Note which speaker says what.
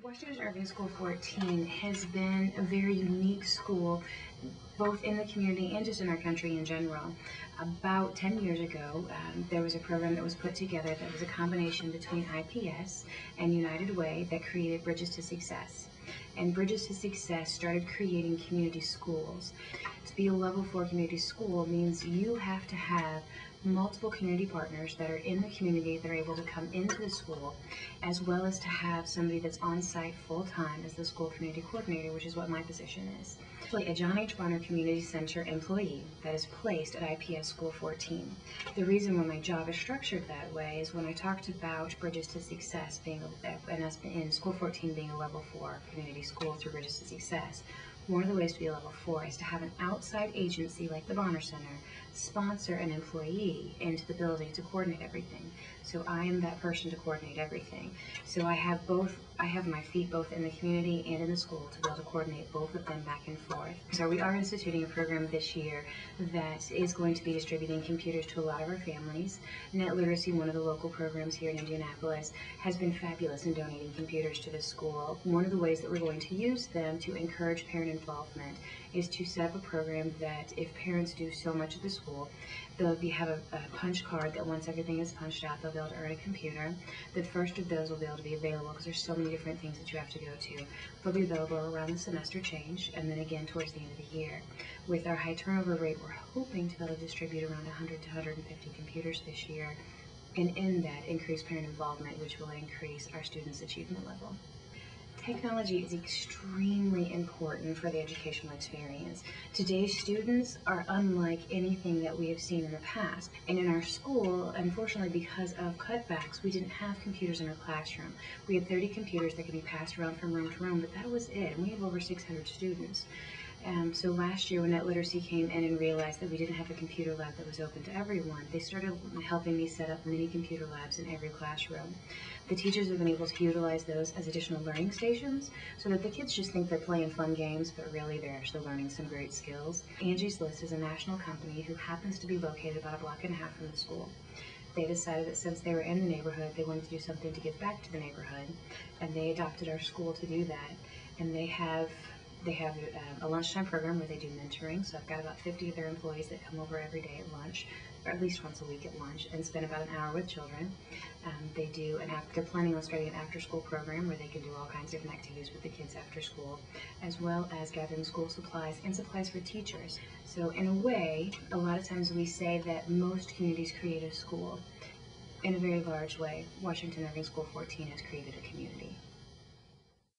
Speaker 1: Washington Irving School 14 has been a very unique school, both in the community and just in our country in general. About 10 years ago, there was a program that was put together that was a combination between IPS and United Way that created Bridges to Success. And Bridges to Success started creating community schools. To be a level 4 community school means you have to have multiple community partners that are in the community that are able to come into the school, as well as to have somebody that's on site full-time as the school community coordinator, which is what my position is. Actually, a John H. Bonner Community Center employee that is placed at IPS School 14. The reason why my job is structured that way is when I talked about Bridges to Success being, and us in School 14 being a level 4 community school through Bridges to Success, one of the ways to be a level 4 is to have an outside agency like the Bonner Center sponsor an employee into the building to coordinate everything. So I am that person to coordinate everything. So I have my feet both in the community and in the school to be able to coordinate both of them back and forth. So we are instituting a program this year that is going to be distributing computers to a lot of our families. Net Literacy, one of the local programs here in Indianapolis, has been fabulous in donating computers to the school. One of the ways that we're going to use them to encourage parent involvement is to set up a program that if parents do so much at the school, they'll have a punch card that once everything is punched out, they'll be able to earn a computer. The first of those will be able to be available because there's so many different things that you have to go to. They'll be available around the semester change and then again towards the end of the year. With our high turnover rate, we're hoping to be able to distribute around 100 to 150 computers this year, and in that increase parent involvement, which will increase our students' achievement level. Technology is extremely important for the educational experience. Today's students are unlike anything that we have seen in the past. And in our school, unfortunately, because of cutbacks, we didn't have computers in our classroom. We had 30 computers that could be passed around from room to room, but that was it. And we have over 600 students. So last year when Net Literacy came in and realized that we didn't have a computer lab that was open to everyone, they started helping me set up mini computer labs in every classroom. The teachers have been able to utilize those as additional learning stations so that the kids just think they're playing fun games, but really they're actually learning some great skills. Angie's List is a national company who happens to be located about a block and a half from the school. They decided that since they were in the neighborhood, they wanted to do something to give back to the neighborhood, and they adopted our school to do that. And they have a lunchtime program where they do mentoring. So I've got about 50 of their employees that come over every day at lunch, or at least once a week at lunch, and spend about an hour with children. They're planning on starting an after-school program where they can do all kinds of different activities with the kids after school, as well as gathering school supplies and supplies for teachers. So in a way, a lot of times we say that most communities create a school. In a very large way, Washington Irving School 14 has created a community.